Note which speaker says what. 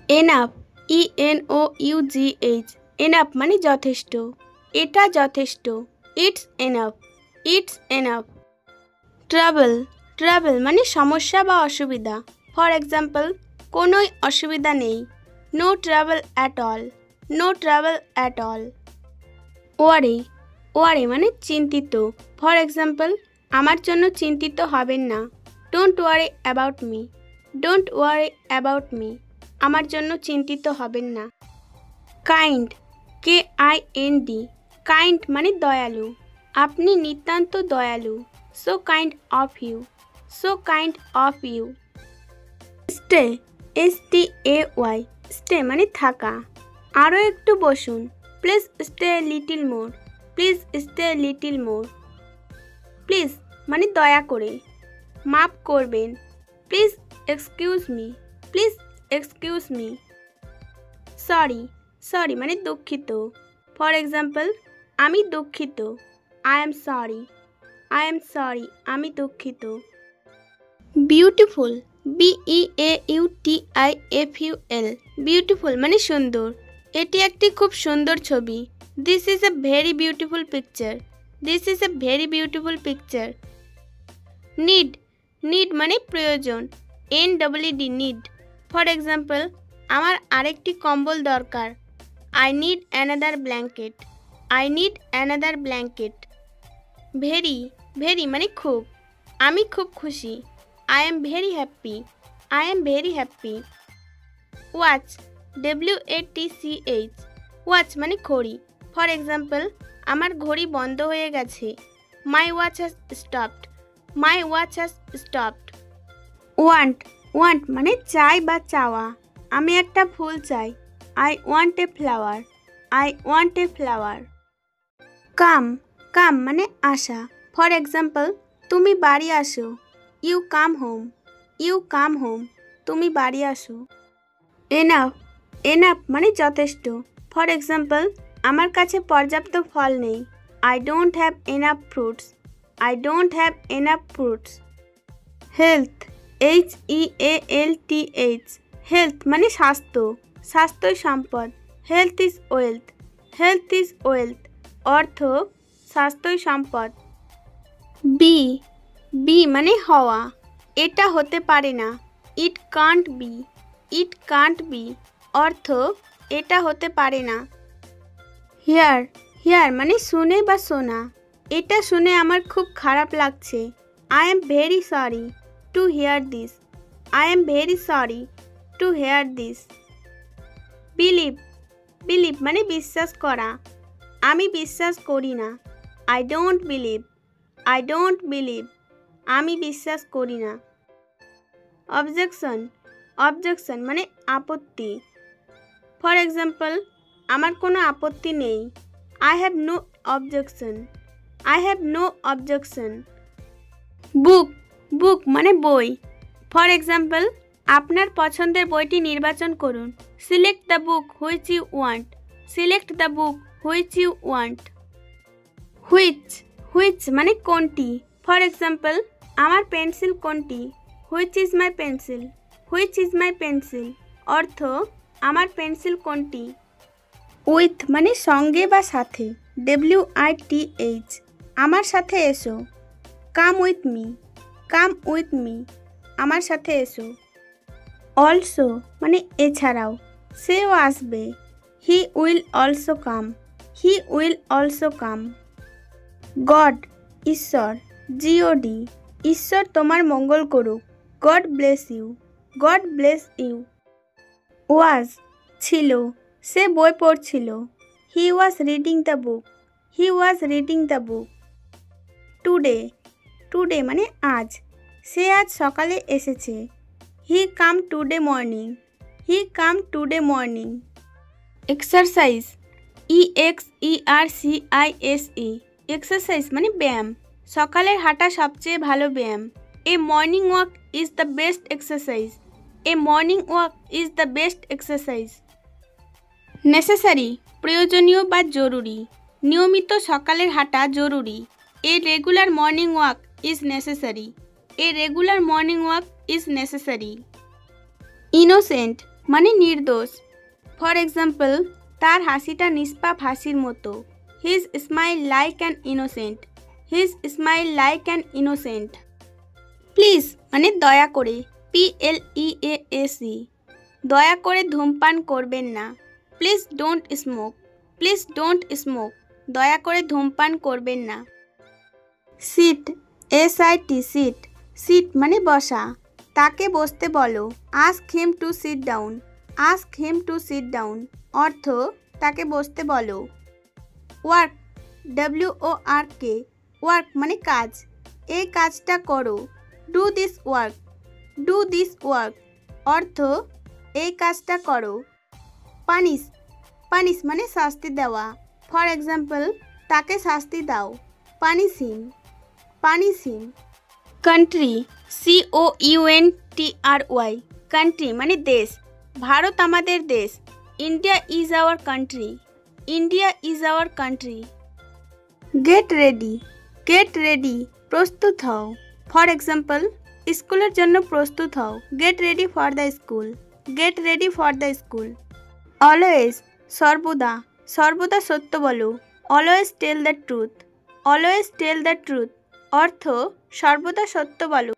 Speaker 1: Enough, ENOUGH, enough মানে যথেষ্ট, এটা যথেষ্ট। It's enough, it's enough. Trouble, trouble মানে সমস্যা বা অসুবিধা। ফর এক্সাম্পল, কোনোই অসুবিধা নেই, no trouble at all, no trouble at all. Worry, worry মানে চিন্তিত। ফর এক্সাম্পল, আমার জন্য চিন্তিত হবেন না, don't worry about me, don't worry about me, আমার জন্য চিন্তিত হবেন না। কাইন্ড, KIND, কাইন্ড মানে দয়ালু, আপনি নিতান্ত দয়ালু, so kind of you, so kind of you. Stay, STAY, stay মানে থাকা, আরও একটু বসুন, please stay little more, please stay little more. Please মানে দয়া করে, মাফ করবেন, please excuse me, please excuse me. Sorry, sorry মানে দুঃখিত। ফর এক্সাম্পল, আমি দুঃখিত, I am sorry, I am sorry, আমি দুঃখিত। বিউটিফুল, BEAUTIFUL, বিউটিফুল মানে সুন্দর, এটি একটি খুব সুন্দর ছবি। This is a very beautiful picture, this is a very beautiful picture. Need, need মানে প্রয়োজন, NEED, নিড। ফর এক্সাম্পল, আমার আরেকটি কম্বল দরকার, I need another blanket, I need another blanket. Very, very মানে খুব, আমি খুব খুশি, I am very happy, I am very happy. Watch, WATCH, watch মানে ঘড়ি। ফর এক্সাম্পল, আমার ঘড়ি বন্ধ হয়ে গেছে, my watch has stopped, my watch has stopped. Want, want মানে চাই বা চাওয়া, আমি একটা ফুল চাই, I want a flower, I want a flower. Come, come মানে আসা। ফর এক্সাম্পল, তুমি বাড়ি আসো, you come home, you come home, তুমি বাড়ি আসো। এনাফ, এনাফ মানে যথেষ্ট। ফর এক্সাম্পল, আমার কাছে পর্যাপ্ত ফল নেই, I don't have enough fruits, I don't have enough fruits. Health, HEALTH, health মানে স্বাস্থ্য, স্বাস্থ্যই সম্পদ, health is wealth, health is wealth, অর্থ স্বাস্থ্যই সম্পদ। বি, বি মানে হওয়া, এটা হতে পারে না, it can't be, it can't be, অর্থ এটা হতে পারে না। হিয়ার, হিয়ার মানে শুনে বা শোনা, এটা শুনে আমার খুব খারাপ লাগছে, I am very sorry to hear this, I am very sorry to hear this. Believe, believe মানে বিশ্বাস করা, আমি বিশ্বাস করি না, I don't believe, I don't believe, আমি বিশ্বাস করি না। অবজেকশন, অবজেকশন মানে আপত্তি। ফর এক্সাম্পল, আমার কোনো আপত্তি নেই, I have no objection, I have no objection. Book, book মানে বই। ফর এক্সাম্পল, আপনার পছন্দের বইটি নির্বাচন করুন, select the book which you want, select the book which you want. Which, which মানে কোনটি। ফর এক্সাম্পল, আমার পেন্সিল কোনটি, which is my pencil, which is my pencil, অর্থ আমার পেন্সিল কোনটি। উইথ মানে সঙ্গে বা সাথে, WITH, আমার সাথে এসো, come with me, come with me, আমার সাথে এসো। অলসো মানে এছাড়াও, সেও আসবে, he will also come, he will also come. God, ঈশ্বর, GOD, ঈশ্বর তোমার মঙ্গল করুক, God bless you, God bless you. Was, ছিল, সে বই পড়ছিল, he was reading the book, he was reading the book. Today, today মানে আজ, সে আজ সকালে এসেছে, he come today morning, he come today morning. Exercise, EXERCISE, exercise মানে ব্যায়াম, সকালের হাঁটা সবচেয়ে ভালো ব্যায়াম। A morning walk is the best exercise, a morning walk is the best exercise. Necessary, প্রয়োজনীয় বা জরুরি, নিয়মিত সকালের হাঁটা জরুরি, a regular morning walk is necessary, a regular morning walk is necessary. Innocent, মানে নির্দোষ। ফর এক্সাম্পল, তার হাসিটা নিষ্পাপ হাসির মতো। His smile like an innocent. His smile like an innocent. Please মানে দয়া করে। PLEASE। দয়া করে ধূমপান করবেন না। Please don't smoke. Please don't smoke. দয়া করে ধূমপান করবেন না। Seat, SIT, seat. সিট মানে বসা। তাকে বসতে বলো। Ask him to sit down. Ask him to sit down. অর্থ তাকে বসতে বলো। Work, WORK। ওয়ার্ক মানে কাজ। এই কাজটা করো। Do this work. Do this work. অর্থ এই কাজটা করো। পানিশ, পানিশ মানে শাস্তি দেওয়া। ফর এক্সাম্পল, তাকে শাস্তি দাও। Punish him. Punish him. Country, COUNTRY। Country মানে দেশ। ভারত আমাদের দেশ। India is our country. India is our country. Get ready, get ready প্রস্তুত হও। ফর এক্সাম্পল, স্কুলের জন্য প্রস্তুত হও। Get ready for the school. Get ready for the school. Always, সর্বদা। সর্বদা সত্য বলো। Always tell the truth. Always tell the truth. অর্থ সর্বদা সত্য বলো।